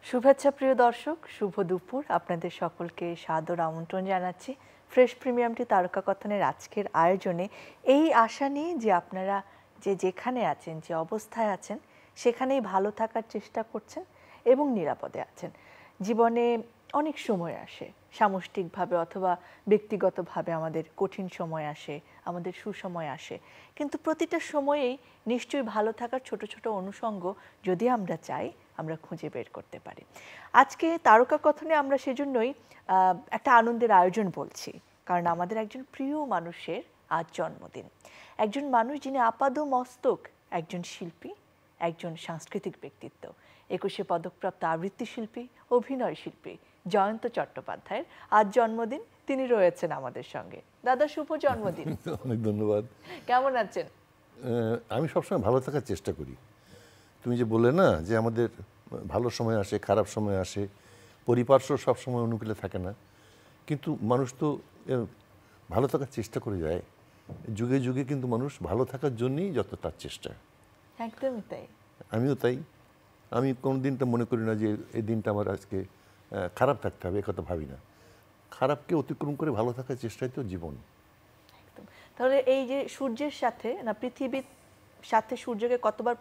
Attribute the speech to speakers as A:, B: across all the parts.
A: শুভেচ্ছা প্রিয় দর্শক, শুভ দুপুর। আপনাদের সকলকে সাদর আমন্ত্রণ জানাচ্ছি ফ্রেশ প্রিমিয়ামটি তারকা কথনের আজকের আয়োজনে, এই আশা নিয়ে যে আপনারা যে যেখানে আছেন, যে অবস্থায় আছেন, সেখানেই ভালো থাকার চেষ্টা করছেন এবং নিরাপদে আছেন। জীবনে অনেক সময় আসে, সামষ্টিকভাবে অথবা ব্যক্তিগতভাবে আমাদের কঠিন সময় আসে, আমাদের সুসময় আসে, কিন্তু প্রতিটা সময়েই নিশ্চয়ই ভালো থাকার ছোট ছোট অনুষঙ্গ যদি আমরা চাই, আমরা খুঁজে বের করতে পারি। আজকে তারকা কথনে আমরা সেজন্যই একটা আনন্দের আয়োজন বলছি, কারণ আমাদের একজন প্রিয় মানুষের আজ জন্মদিন। একজন মানুষ যিনি আপাদমস্তক একজন শিল্পী, একজন সাংস্কৃতিক ব্যক্তিত্ব। 21শে পদকপ্রাপ্ত আবৃত্তি শিল্পী, অভিনয় শিল্পী জয়ন্ত চট্টোপাধ্যায়ের আজ জন্মদিন। তিনি রয়েছেন আমাদের সঙ্গে। দাদা, শুভ জন্মদিন।
B: অনেক ধন্যবাদ।
A: কেমন আছেন?
B: আমি সবসময় ভালো থাকার চেষ্টা করি। তুমি যে বললে না যে আমাদের ভালো সময় আসে, খারাপ সময় আসে, পরিপার্শ্ব সবসময় অনুকূলে থাকে না, কিন্তু মানুষ তো ভালো থাকার চেষ্টা করে যায়। যুগে যুগে কিন্তু মানুষ ভালো থাকার জন্যই যত তার চেষ্টা।
A: একদমই তাই।
B: আমিও তাই। আমি কোনো দিনটা মনে করি না যে এই দিনটা আমার আজকে খারাপ থাকতে হবে, একথা ভাবি না। খারাপকে অতিক্রম করে ভালো থাকার চেষ্টাই তো জীবন।
A: একদম। তাহলে এই যে সূর্যের সাথে না, পৃথিবীর সাথে সূর্যকে কতবার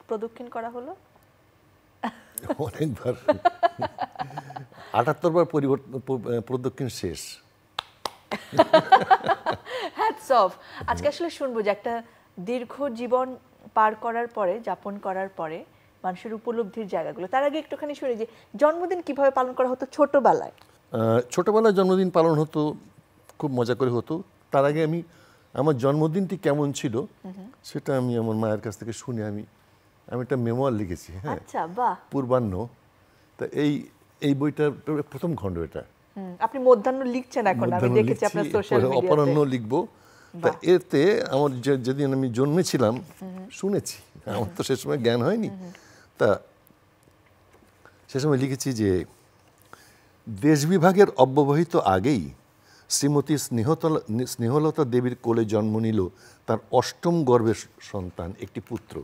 A: প্রদক্ষিণ করা হলো?
B: অনেকবার। 78 বার প্রদক্ষিণ শেষ।
A: Hats off. আজকে আসলে শুনবো যে একটা দীর্ঘ জীবন পার করার পরে, যাপন করার পরে মানুষের উপলব্ধির জায়গাগুলো। তার আগে একটুখানি শুনি যে জন্মদিন কিভাবে পালন করা হতো ছোটবেলায়।
B: ছোটবেলায় জন্মদিন পালন হতো, খুব মজা করে হতো। তার আগে আমি আমার জন্মদিনটি কেমন ছিল সেটা আমি আমার মায়ের কাছ থেকে শুনে আমি একটা মেমোয়ার লিখেছি। হ্যাঁ,
A: আচ্ছা, বাহ।
B: পূর্বাহ্ন। তা এই বইটার প্রথম খণ্ড এটা।
A: আপনি মধ্যাহ্ন লিখছেন এখন, আমি দেখেছি আপনার সোশ্যাল মিডিয়াতে।
B: অপরাহ্ন লিখবো। তা এতে আমার যেদিন আমি জন্মেছিলাম শুনেছি, আমার তো সে সময় জ্ঞান হয়নি। তা সে সময় লিখেছি যে দেশ বিভাগের অব্যবহিত আগেই শ্রীমতী স্নেহলতা দেবীর কোলে জন্ম নিল তার অষ্টম গর্ভের সন্তান, একটি পুত্র।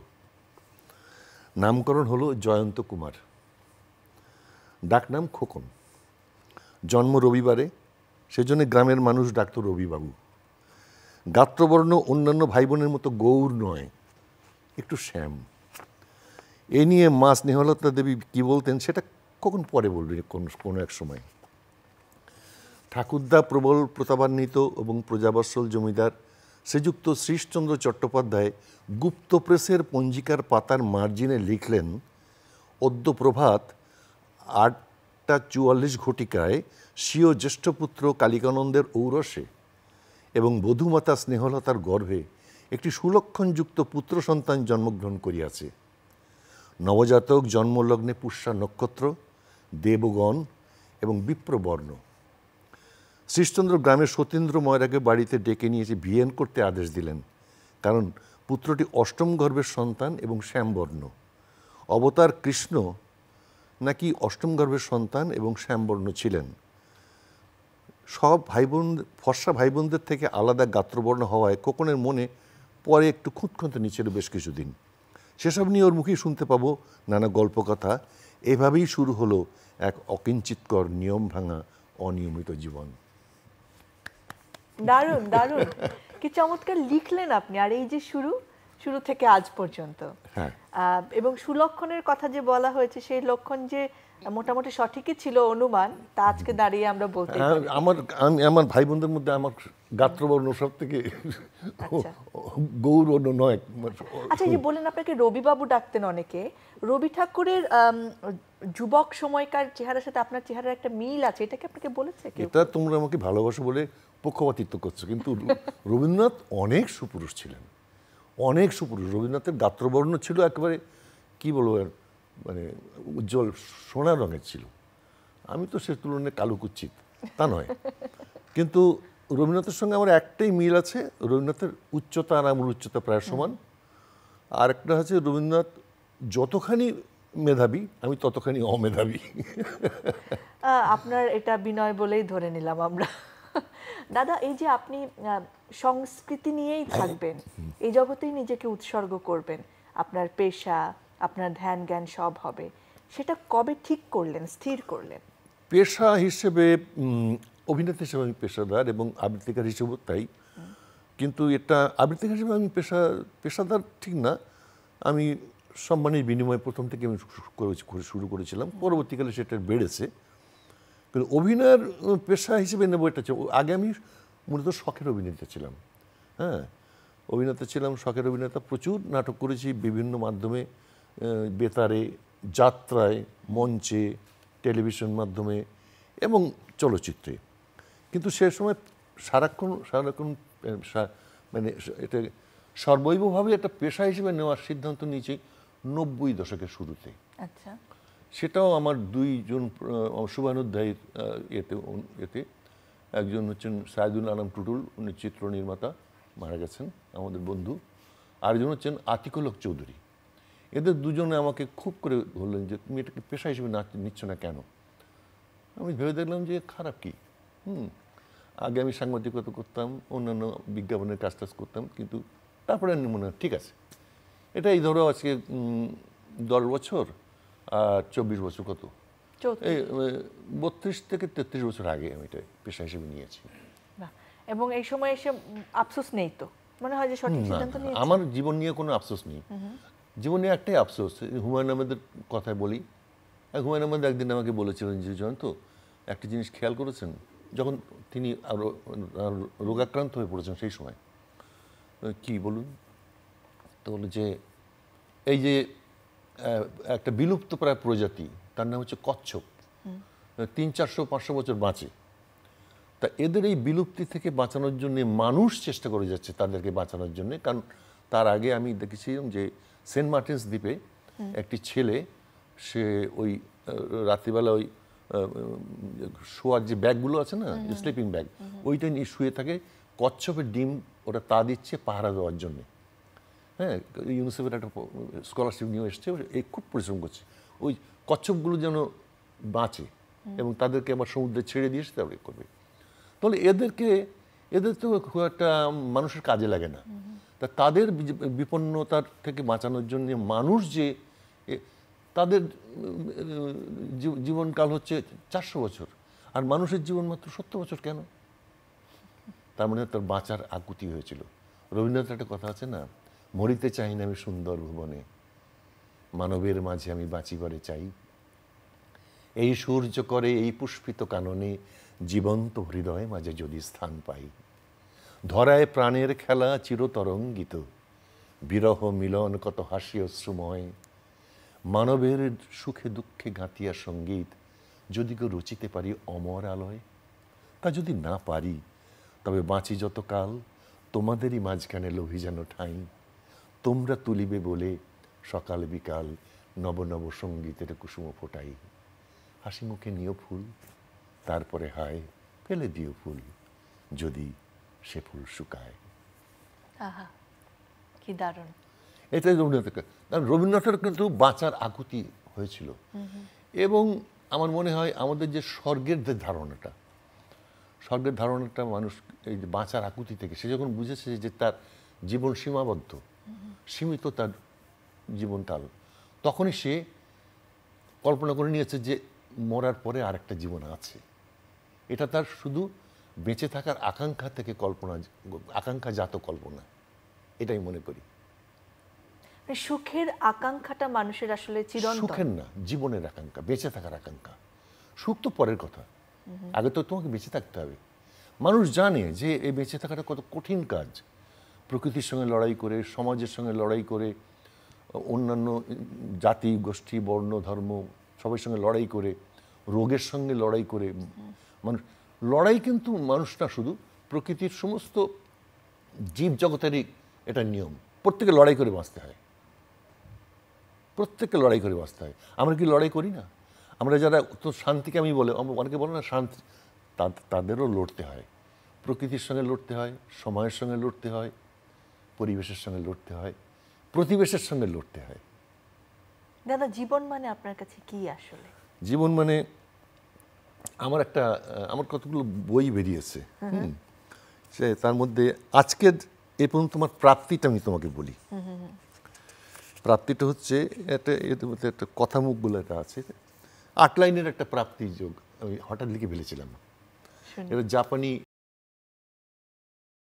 B: নামকরণ হলো জয়ন্ত কুমার, ডাকনাম খোকন। জন্ম রবিবারে, সেজন্য গ্রামের মানুষ ডাকত রবিবাবু। গাত্রবর্ণ অন্যান্য ভাই বোনের মতো গৌর নয়, একটু শ্যাম। এ নিয়ে মা স্নেহলতা দেবী কি বলতেন সেটা কখন পরে বলবেন কোনো এক সময়। ঠাকুরদা প্রবল প্রতাবান্বিত এবং প্রজাবৎসল জমিদার শ্রীযুক্ত শ্রীশচন্দ্র চট্টোপাধ্যায় গুপ্ত প্রেসের পঞ্জিকার পাতার মার্জিনে লিখলেন, অদ্য প্রভাত 8:44 ঘটিকায় স্বীয় জ্যেষ্ঠপুত্র কালিকানন্দের ঔরসে এবং বধূমাতা স্নেহলতার গর্ভে একটি সুলক্ষণযুক্ত পুত্র সন্তান জন্মগ্রহণ করিয়াছে। নবজাতক জন্মলগ্নে পুষ্যা নক্ষত্র, দেবগণ এবং বিপ্রবর্ণ। শ্রীশচন্দ্র গ্রামের সতীন্দ্র ময়রাকে বাড়িতে ডেকে নিয়ে এসে বিয়েন করতে আদেশ দিলেন, কারণ পুত্রটি অষ্টম গর্ভের সন্তান এবং শ্যামবর্ণ। অবতার কৃষ্ণ নাকি অষ্টম গর্ভের সন্তান এবং শ্যামবর্ণ ছিলেন। সব ভাই বোন, ফর্সা ভাই বোনদের থেকে আলাদা গাত্রবর্ণ হওয়ায় খোকনের মনে পরে একটু খুঁতখুঁতে ছিল বেশ কিছুদিন। সেসব নিয়ে ওর মুখেই শুনতে পাবো নানা গল্পকথা। এভাবেই শুরু হলো এক অকিঞ্চিতকর নিয়ম ভাঙা অনিয়মিত জীবন।
A: দারুণ দারুণ, কি চমৎকার লিখলেন আপনি। আর এই যে শুরু থেকে আজ পর্যন্ত, এবং সুলক্ষণের কথা যে বলা হয়েছে, সেই লক্ষণ যে মোটামুটি সঠিকই ছিল অনুমান, তা আজকে দাঁড়িয়ে আমরা বলতে পারি।
B: আমার ভাই বোনদের মধ্যে আমার গাত্রবর্ণ সব থেকে গৌরবর্ণ নয়।
A: আচ্ছা, যে বলেন আপনাকে রবিবাবু ডাকতেন অনেকে, রবি ঠাকুরের যুবক সময়কার চেহারার সাথে আপনার চেহারার একটা মিল আছে, এটা কি আপনাকে বলেছে কেউ?
B: এটা তোমরা আমাকে ভালোবাসো বলে পক্ষপাতিত্ব করছো, কিন্তু রবীন্দ্রনাথ অনেক সুপুরুষ ছিলেন, অনেক সুপুরুষ। রবীন্দ্রনাথের গাত্রবর্ণ ছিল একেবারে কি বলবো, মানে উজ্জ্বল সোনা রঙের ছিল। আমি তো সে তুলনায় কালো কুচ্ছিত তা নয়, কিন্তু রবীন্দ্রনাথের সঙ্গে আমার একটাই মিল আছে, রবীন্দ্রনাথের উচ্চতা আর আমার উচ্চতা প্রায় সমান। আর একটা হচ্ছে রবীন্দ্রনাথ যতখানি মেধাবী, আমি ততখানি অমেধাবী।
A: আপনার এটা বিনয় বলেই ধরে নিলাম আমরা। দাদা, এই যে আপনি সংস্কৃতি নিয়েই থাকবেন, এই জগতেই নিজেকে উৎসর্গ করবেন, আপনার পেশা, আপনার ধ্যান জ্ঞান সব হবে, সেটা কবে ঠিক করলেন, স্থির করলেন?
B: পেশা হিসেবে অভিনেতা হিসেবে আমি পেশাদার এবং আবৃত্তিকার হিসেবেও তাই। কিন্তু এটা আবৃত্তিকার হিসেবে আমি পেশাদার ঠিক না, আমি সম্মানের বিনিময়ে প্রথম থেকে আমি শুরু করেছিলাম, পরবর্তীকালে সেটা বেড়েছে। কিন্তু অভিনয়ের পেশা হিসেবে নেব এটা আগে আমি মূলত শখের অভিনেতা ছিলাম। হ্যাঁ, অভিনেতা ছিলাম, শখের অভিনেতা, প্রচুর নাটক করেছি বিভিন্ন মাধ্যমে, বেতারে, যাত্রায়, মঞ্চে, টেলিভিশন মাধ্যমে এবং চলচ্চিত্রে। কিন্তু সে সময় সারাক্ষণ মানে এটা সর্বৈবভাবে একটা পেশা হিসেবে নেওয়ার সিদ্ধান্ত নিয়েছি 90 দশকের শুরুতে।
A: আচ্ছা,
B: সেটাও আমার দুইজন শুভানুধ্যায়ীর এতে একজন হচ্ছেন সাইদুল আলম টুটুল, উনি চিত্র নির্মাতা, মারা গেছেন, আমাদের বন্ধু। আরেকজন হচ্ছেন আতিকুল হক চৌধুরী। এদের দুজনে আমাকে খুব করে বললেন যে তুমি এটাকে পেশা হিসেবে নিচ্ছ না কেন? আমি ভেবে দেখলাম যে খারাপ কি। আগে আমি সাংবাদিকতা করতাম, অন্যান্য বিজ্ঞাপনের কাজ টাজ করতাম, কিন্তু তারপরে মনে হয় ঠিক আছে, এটাই ধরো আজকে 10 বছর আর 24 বছর, কত, এই 32 থেকে 33 বছর আগে আমি এটা পেশা হিসেবে নিয়েছি।
A: এবং এই সময় এসে আফসোস নেই তো? মনে হয় যে সঠিক সিদ্ধান্ত নিয়েছেন?
B: আমার জীবন নিয়ে কোনো আফসোস নেই। জীবন নিয়ে একটাই আফসোস, হুমায়ুন আহমেদের কথায় বলি। হুমায়ুন আহমেদ একদিন আমাকে বলেছিলেন যে জয়ন্ত, একটা জিনিস খেয়াল করেছেন, যখন তিনি আরো রোগাক্রান্ত হয়ে পড়েছেন সেই সময়, কি বলুন তো, বলে যে এই যে একটা বিলুপ্ত প্রায় প্রজাতি, তার নাম হচ্ছে কচ্ছপ, 300-400-500 বছর বাঁচে। তা এদের এই বিলুপ্তি থেকে বাঁচানোর জন্য মানুষ চেষ্টা করে যাচ্ছে তাদেরকে বাঁচানোর জন্য। কারণ তার আগে আমি দেখেছিলাম যে সেন্ট মার্টিনস দ্বীপে একটি ছেলে, সে ওই রাত্রিবেলা ওই শোয়ার যে ব্যাগগুলো আছে না, স্লিপিং ব্যাগ, ওইটা নিয়ে শুয়ে থাকে, কচ্ছপের ডিম ওটা তা দিচ্ছে পাহারা দেওয়ার জন্যে। হ্যাঁ, ইউনিসেফের একটা স্কলারশিপ নিয়ে এসছে, এই খুব পরিশ্রম করছে ওই কচ্ছপগুলো যেন বাঁচে এবং তাদেরকে আবার সমুদ্রে ছেড়ে দিয়ে তারপরে করবে। তাহলে এদের তো খুব একটা মানুষের কাজে লাগে না। তা তাদের বিপন্নতার থেকে বাঁচানোর জন্য মানুষ যে, তাদের জীবনকাল হচ্ছে 400 বছর, আর মানুষের জীবন মাত্র 70 বছর কেন? তার মানে তার বাঁচার আকুতি হয়েছিল। রবীন্দ্রনাথ একটা কথা আছে না, মরিতে চাই না আমি সুন্দর ভুবনে, মানবের মাঝে আমি বাঁচিবারে চাই। এই সূর্য করে এই পুষ্পিত কাননে, জীবন্ত হৃদয় মাঝে যদি স্থান পাই। ধরায় প্রাণের খেলা চিরতরঙ্গিত, বিরহ মিলন কত হাসি অশ্রুময়। মানবের সুখে দুঃখে গাঁথিয়া সঙ্গীত, যদি কেউ রচিতে পারি অমর আলয়। তা যদি না পারি, তবে বাঁচি যতকাল তোমাদেরই মাঝখানে লোভী যেন ঠাঁই। তোমরা তুলিবে বলে সকাল বিকাল নব নব সঙ্গীতের কুসুম ফোটাই। হাসি মুখে নিও ফুল, তারপরে হায় ফেলে দিও ফুল, যদি সে ফুল শুকায়।
A: আহা, কি দারুণ!
B: এটাই রবীন্দ্রনাথের। রবীন্দ্রনাথের কিন্তু বাঁচার আকুতি হয়েছিল। এবং আমার মনে হয় আমাদের যে স্বর্গের যে ধারণাটা মানুষ এই যে বাঁচার আকুতি থেকে, সে যখন বুঝেছে যে তার জীবন সীমাবদ্ধ, সীমিত তার জীবনকাল, তখনই সে কল্পনা করে নিয়েছে যে মরার পরে আরেকটা জীবন আছে। এটা তার শুধু বেঁচে থাকার আকাঙ্ক্ষাজাত কল্পনা, এটাই মনে করি।
A: সুখের আকাঙ্ক্ষাটা মানুষের আসলে চিরন্তন।
B: সুখের না, জীবনের আকাঙ্ক্ষা, বেঁচে থাকার আকাঙ্ক্ষা। সুখ তো পরের কথা, আগে তো তোমাকে বেঁচে থাকতে হবে। মানুষ জানে যে এই বেঁচে থাকাটা কত কঠিন কাজ, প্রকৃতির সঙ্গে লড়াই করে, সমাজের সঙ্গে লড়াই করে, অন্যান্য জাতি গোষ্ঠী বর্ণ ধর্ম সবার সঙ্গে লড়াই করে, রোগের সঙ্গে লড়াই করে। মানুষ লড়াই, কিন্তু মানুষ না, শুধু প্রকৃতির সমস্ত জীব জগতেরই এটা নিয়ম, প্রত্যেকে লড়াই করে বাঁচতে হয়, প্রত্যেককে লড়াই করে বাঁচতে হয়। আমরা কি লড়াই করি না? আমরা যারা তো শান্তিকে আমি বলে, অনেকে বলে না শান্তি, তাদেরও লড়তে হয়, প্রকৃতির সঙ্গে লড়তে হয়, সময়ের সঙ্গে লড়তে হয়, পরিবেশের সঙ্গে লড়তে হয়, প্রতিবেশের সঙ্গে লড়তে হয়।
A: দাদা, জীবন মানে আপনার কাছে কি আসলে?
B: জীবন মানে আমার কতগুলো বই বেরিয়েছে, সে তার মধ্যে আজকের এ পর্যন্ত তোমার প্রাপ্তিটা আমি তোমাকে বলি। প্রাপ্তিটা হচ্ছে এতে একটা কথা মুখ বলে একটা আছে, 8 লাইনের একটা প্রাপ্তি যোগ আমি হঠাৎ লিখে ফেলেছিলাম। এটা জাপানি